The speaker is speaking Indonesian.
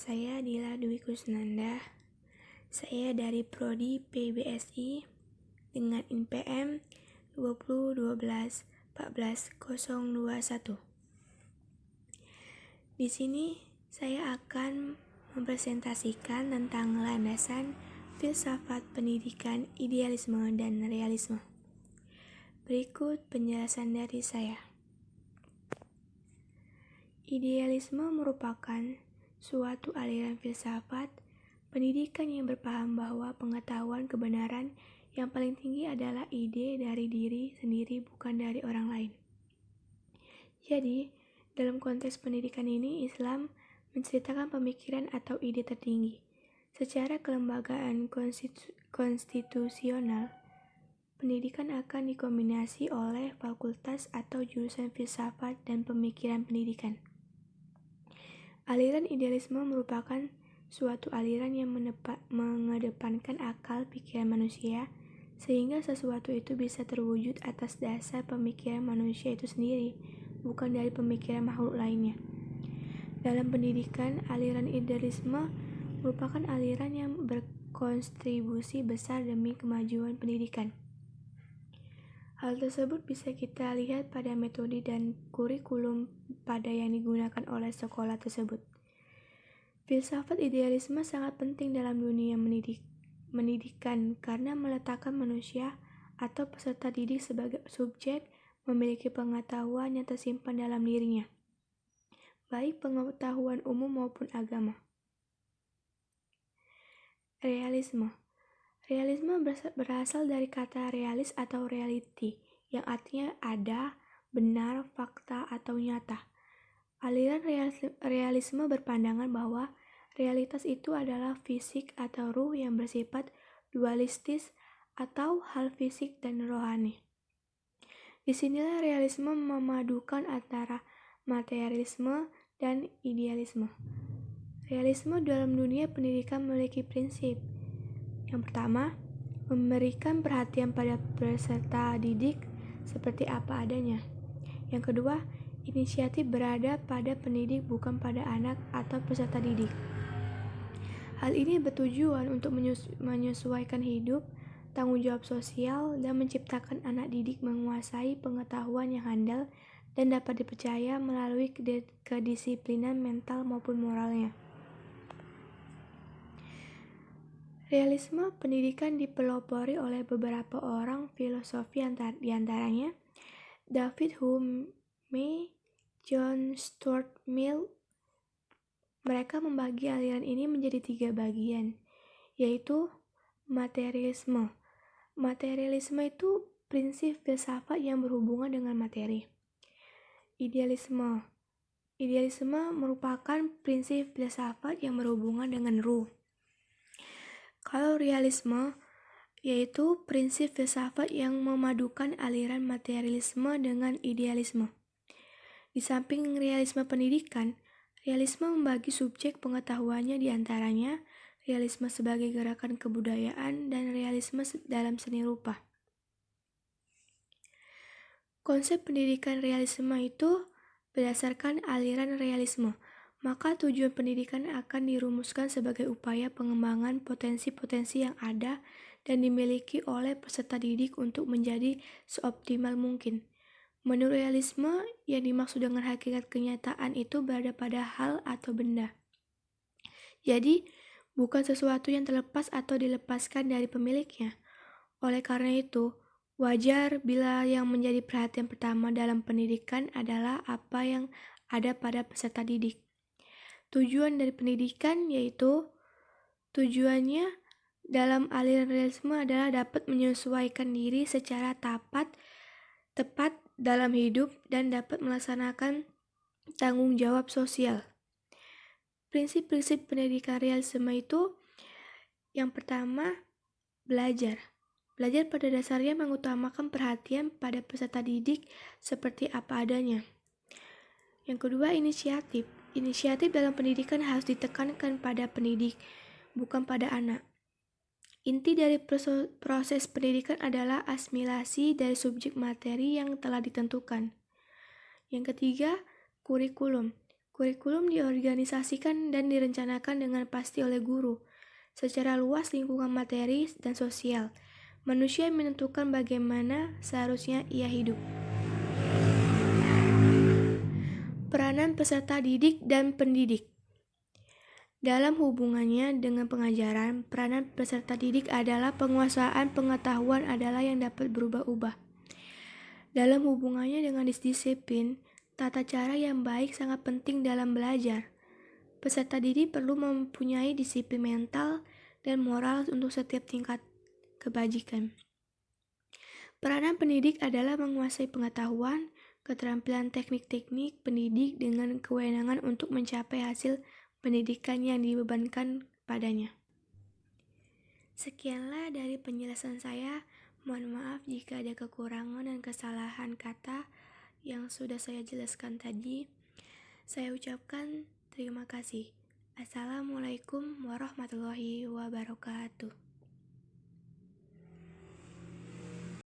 saya Dila Dwi Kusnanda. Saya dari Prodi PBSI dengan NPM 2012-14021. Di sini saya akan mempresentasikan tentang landasan filsafat pendidikan, idealisme, dan realisme. Berikut penjelasan dari saya. Idealisme merupakan suatu aliran filsafat pendidikan yang berpaham bahwa pengetahuan kebenaran yang paling tinggi adalah ide dari diri sendiri, bukan dari orang lain. Jadi, dalam konteks pendidikan ini, Islam menceritakan pemikiran atau ide tertinggi. Secara kelembagaan konstitusional, pendidikan akan dikombinasi oleh fakultas atau jurusan filsafat dan pemikiran pendidikan. Aliran idealisme merupakan suatu aliran yang mengedepankan akal pikiran manusia, sehingga sesuatu itu bisa terwujud atas dasar pemikiran manusia itu sendiri, bukan dari pemikiran makhluk lainnya. Dalam pendidikan, aliran idealisme merupakan aliran yang berkontribusi besar demi kemajuan pendidikan. Hal tersebut bisa kita lihat pada metode dan kurikulum pada yang digunakan oleh sekolah tersebut. Filsafat idealisme sangat penting dalam dunia pendidikan karena meletakkan manusia atau peserta didik sebagai subjek memiliki pengetahuan yang tersimpan dalam dirinya, baik pengetahuan umum maupun agama. Realisme berasal dari kata realis atau reality, yang artinya ada, benar, fakta, atau nyata. Aliran realisme berpandangan bahwa realitas itu adalah fisik atau ruh yang bersifat dualistis atau hal fisik dan rohani. Disinilah realisme memadukan antara materialisme dan idealisme. Realisme dalam dunia pendidikan memiliki prinsip. Yang pertama, memberikan perhatian pada peserta didik seperti apa adanya. Yang kedua, inisiatif berada pada pendidik bukan pada anak atau peserta didik. Hal ini bertujuan untuk menyesuaikan hidup, tanggung jawab sosial, dan menciptakan anak didik menguasai pengetahuan yang handal dan dapat dipercaya melalui kedisiplinan mental maupun moralnya. Realisme pendidikan dipelopori oleh beberapa orang filosofi diantaranya David Hume, John Stuart Mill. Mereka membagi aliran ini menjadi 3 bagian, yaitu materialisme. Materialisme itu prinsip filsafat yang berhubungan dengan materi. Idealisme merupakan prinsip filsafat yang berhubungan dengan ruh. Kalau realisme, yaitu prinsip filsafat yang memadukan aliran materialisme dengan idealisme. Di samping realisme pendidikan, realisme membagi subjek pengetahuannya di antaranya realisme sebagai gerakan kebudayaan dan realisme dalam seni rupa. Konsep pendidikan realisme itu berdasarkan aliran realisme. Maka tujuan pendidikan akan dirumuskan sebagai upaya pengembangan potensi-potensi yang ada dan dimiliki oleh peserta didik untuk menjadi seoptimal mungkin. Menurut realisme, yang dimaksud dengan hakikat kenyataan itu berada pada hal atau benda. Jadi, bukan sesuatu yang terlepas atau dilepaskan dari pemiliknya. Oleh karena itu, wajar bila yang menjadi perhatian pertama dalam pendidikan adalah apa yang ada pada peserta didik. Tujuan dari pendidikan yaitu tujuannya dalam aliran realisme adalah dapat menyesuaikan diri secara tepat dalam hidup dan dapat melaksanakan tanggung jawab sosial. Prinsip-prinsip pendidikan realisme itu yang pertama, belajar. Belajar pada dasarnya mengutamakan perhatian pada peserta didik seperti apa adanya. Yang kedua, inisiatif. Inisiatif dalam pendidikan harus ditekankan pada pendidik, bukan pada anak. Inti dari proses pendidikan adalah asimilasi dari subjek materi yang telah ditentukan. Yang ketiga, kurikulum. Kurikulum diorganisasikan dan direncanakan dengan pasti oleh guru. Secara luas lingkungan materi dan sosial, manusia menentukan bagaimana seharusnya ia hidup. Peranan peserta didik dan pendidik. Dalam hubungannya dengan pengajaran, peranan peserta didik adalah penguasaan pengetahuan adalah yang dapat berubah-ubah. Dalam hubungannya dengan disiplin, tata cara yang baik sangat penting dalam belajar. Peserta didik perlu mempunyai disiplin mental dan moral untuk setiap tingkat kebajikan. Peranan pendidik adalah menguasai pengetahuan, keterampilan teknik-teknik pendidik dengan kewenangan untuk mencapai hasil pendidikan yang dibebankan padanya. Sekianlah dari penjelasan saya. Mohon maaf jika ada kekurangan dan kesalahan kata yang sudah saya jelaskan tadi. Saya ucapkan terima kasih. Assalamualaikum warahmatullahi wabarakatuh.